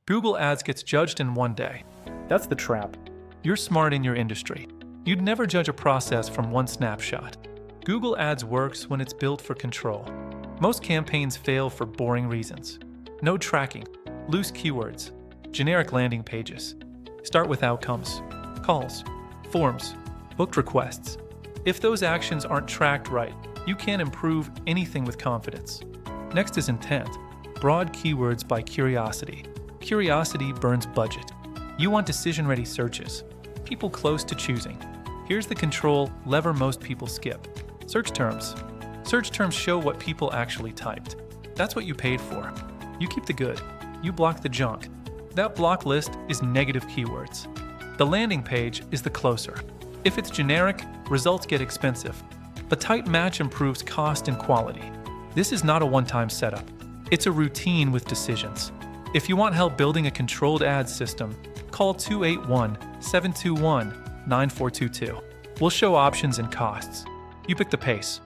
Google Ads gets judged in one day. That's the trap. You're smart in your industry. You'd never judge a process from one snapshot. Google Ads works when it's built for control. Most campaigns fail for boring reasons. No tracking, loose keywords, generic landing pages. Start with outcomes, calls, forms, booked requests. If those actions aren't tracked right, you can't improve anything with confidence. Next is intent. Broad keywords by curiosity. Curiosity burns budget. You want decision-ready searches, people close to choosing. Here's the control lever most people skip. Search terms. Search terms show what people actually typed. That's what you paid for. You keep the good. You block the junk. That block list is negative keywords. The landing page is the closer. If it's generic, results get expensive. A tight match improves cost and quality. This is not a one-time setup. It's a routine with decisions. If you want help building a controlled ads system, call 281-721-9422. We'll show options and costs. You pick the pace.